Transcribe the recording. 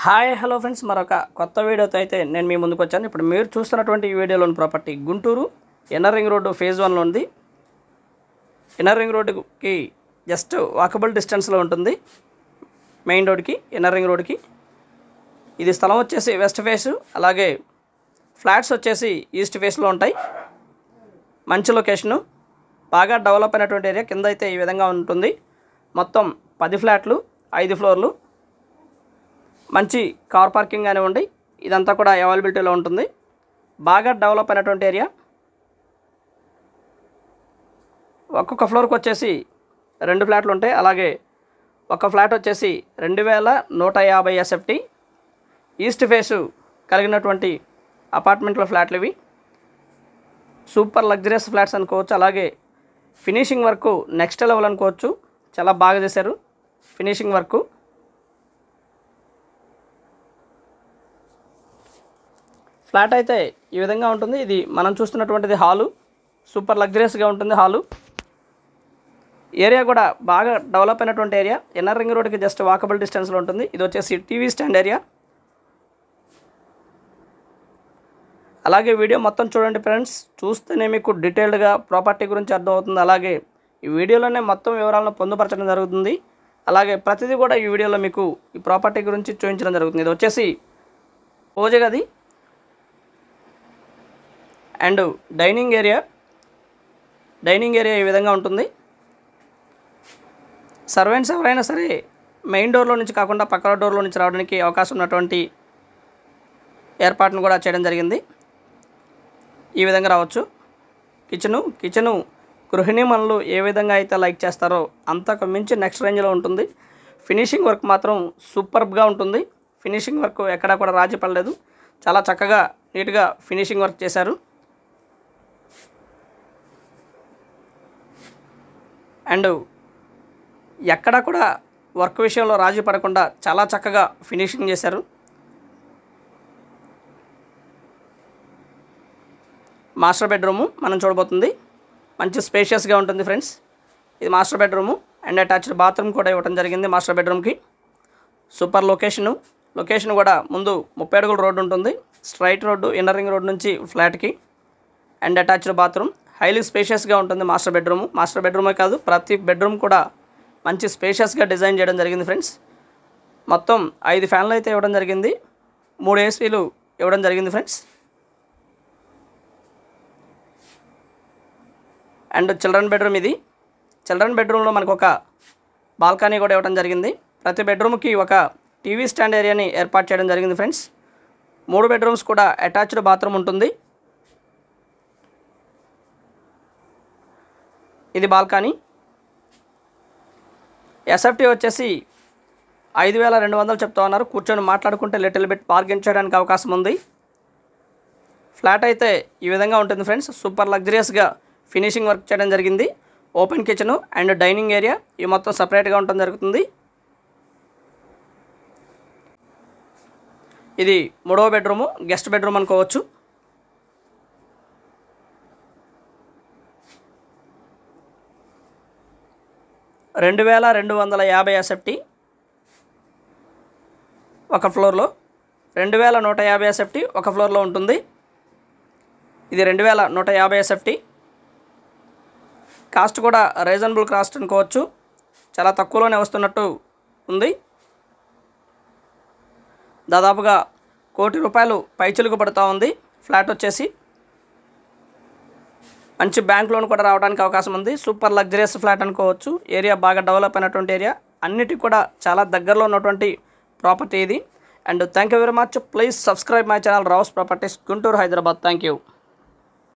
Hi hello friends, మరొక కొత్త వీడియోతో అయితే నేను మీ ముందుకు వచ్చాను. ఇప్పుడు మీరు చూస్తున్నటువంటి ఈ వీడియోలోని property Guntur inner ring road phase 1లో ఉంది. ఇన్నర్ రింగ్ రోడ్డుకి జస్ట్ వాకబుల్ డిస్టెన్స్లో ఉంటుంది. మెయిన్ రోడ్కి, ఇన్నర్ రింగ్ రోడ్కి. ఇది స్థలం వచ్చేసి వెస్ట్ ఫేస్, అలాగే ఫ్లాట్స్ వచ్చేసి ఈస్ట్ ఫేస్లో ఉంటాయి. మంచి లొకేషను, బాగా డెవలప్ అయినటువంటి ఏరియా. కింద అయితే ఈ విధంగా ఉంటుంది. మొత్తం 10 ఫ్లాట్లు, 5 ఫ్లోర్లు, మంచి కార్ పార్కింగ్ కానివ్వండి, ఇదంతా కూడా అవైలబిలిటీలో ఉంటుంది. బాగా డెవలప్ అయినటువంటి ఏరియా. ఒక్కొక్క ఫ్లోర్కి వచ్చేసి 2 ఫ్లాట్లు ఉంటాయి. అలాగే ఒక ఫ్లాట్ వచ్చేసి 2150 ఎస్ఎఫ్టీ ఈస్ట్ ఫేసు కలిగినటువంటి అపార్ట్మెంట్ల ఫ్లాట్లు ఇవి. సూపర్ లగ్జరియస్ ఫ్లాట్స్ అనుకోవచ్చు. అలాగే ఫినిషింగ్ వర్క్ నెక్స్ట్ లెవెల్ అనుకోవచ్చు. చాలా బాగా చేశారు ఫినిషింగ్ వర్క్. ఫ్లాట్ అయితే ఈ విధంగా ఉంటుంది. ఇది మనం చూస్తున్నటువంటిది హాలు. సూపర్ లగ్జరియస్గా ఉంటుంది హాలు. ఏరియా కూడా బాగా డెవలప్ అయినటువంటి ఏరియా. ఇన్నర్ రింగ్ రోడ్కి జస్ట్ వాకబుల్ డిస్టెన్స్లో ఉంటుంది. ఇది వచ్చేసి టీవీ స్టాండ్ ఏరియా. అలాగే వీడియో మొత్తం చూడండి ఫ్రెండ్స్, చూస్తేనే మీకు డీటెయిల్డ్గా ప్రాపర్టీ గురించి అర్థమవుతుంది. అలాగే ఈ వీడియోలోనే మొత్తం వివరాలను పొందుపరచడం జరుగుతుంది. అలాగే ప్రతిదీ కూడా ఈ వీడియోలో మీకు ఈ ప్రాపర్టీ గురించి చూపించడం జరుగుతుంది. ఇది వచ్చేసి పూజ గది and dining area. Dining area ఈ విధంగా ఉంటుంది. సర్వెంట్స్ ఎవరైనా సరే మెయిన్ డోర్లో నుంచి కాకుండా పక్కన డోర్లో నుంచి రావడానికి అవకాశం ఉన్నటువంటి ఏర్పాటును కూడా చేయడం జరిగింది. ఈ విధంగా రావచ్చు. కిచెను గృహిణీ మనులు ఏ విధంగా అయితే లైక్ చేస్తారో అంతకు మించి నెక్స్ట్ రేంజ్లో ఉంటుంది. ఫినిషింగ్ వర్క్ మాత్రం సూపర్బ్గా ఉంటుంది. ఫినిషింగ్ వర్క్ ఎక్కడా కూడా రాజీ పడలేదు. చాలా చక్కగా నీట్గా ఫినిషింగ్ వర్క్ చేశారు. అండ్ ఎక్కడా కూడా వర్క్ విషయంలో రాజీ పడకుండా చాలా చక్కగా ఫినిషింగ్ చేశారు. మాస్టర్ బెడ్రూము మనం చూడబోతుంది. మంచి స్పేషియస్గా ఉంటుంది ఫ్రెండ్స్. ఇది master bedroom and attached bathroom కూడా ఇవ్వడం జరిగింది మాస్టర్ బెడ్రూమ్కి. సూపర్ లొకేషన్ కూడా ముందు 30 అడుగుల రోడ్డు ఉంటుంది. Straight road inner ring road నుంచి ఫ్లాట్కి. And attached bathroom. హైలీ స్పేషియస్గా ఉంటుంది మాస్టర్ బెడ్రూమే కాదు, ప్రతి బెడ్రూమ్ కూడా మంచి స్పేషియస్గా డిజైన్ చేయడం జరిగింది ఫ్రెండ్స్. మొత్తం 5 ఫ్యాన్లు అయితే ఇవ్వడం జరిగింది. 3 ఏసీలు ఇవ్వడం జరిగింది ఫ్రెండ్స్. అండ్ చిల్డ్రన్ బెడ్రూమ్ ఇది. చిల్డ్రన్ బెడ్రూమ్లో మనకు ఒక బాల్కనీ కూడా ఇవ్వడం జరిగింది. ప్రతి బెడ్రూమ్కి ఒక టీవీ స్టాండ్ ఏరియాని ఏర్పాటు చేయడం జరిగింది ఫ్రెండ్స్. 3 బెడ్రూమ్స్ కూడా అటాచ్డ్ బాత్రూమ్ ఉంటుంది. ఇది బాల్కనీ. ఎస్ఎఫ్టీ వచ్చేసి 5200 చెప్తా ఉన్నారు. కూర్చొని మాట్లాడుకుంటే లిటిల్ బిట్ బార్గెన్ చేయడానికి అవకాశం ఉంది. ఫ్లాట్ అయితే ఈ విధంగా ఉంటుంది ఫ్రెండ్స్. సూపర్ లగ్జరియస్గా ఫినిషింగ్ వర్క్ చేయడం జరిగింది. Open kitchen and dining area ఇవి మొత్తం సపరేట్గా ఉండటం జరుగుతుంది. ఇది 3వ బెడ్రూము, గెస్ట్ బెడ్రూమ్ అనుకోవచ్చు. $2250 ఎస్ఎఫ్టీ ఒక ఫ్లోర్లో. 2150 ఎస్ఎఫ్టీ ఒక ఫ్లోర్లో ఉంటుంది. ఇది 2150 ఎస్ఎఫ్టీ. కాస్ట్ కూడా రీజనబుల్ కాస్ట్ అనుకోవచ్చు. చాలా తక్కువలోనే వస్తున్నట్టు ఉంది. దాదాపుగా ₹1 కోటి పైచిలుకు పడుతూ ఉంది ఫ్లాట్ వచ్చేసి. మంచి బ్యాంక్ లోన్ కూడా రావడానికి అవకాశం ఉంది. సూపర్ లగ్జరియస్ ఫ్లాట్ అనుకోవచ్చు. ఏరియా బాగా డెవలప్ అయినటువంటి ఏరియా. అన్నిటికీ కూడా చాలా దగ్గరలో ఉన్నటువంటి ప్రాపర్టీ ఇది. And thank you very much. Please subscribe my channel Rao's properties Guntur, Hyderabad. Thank you.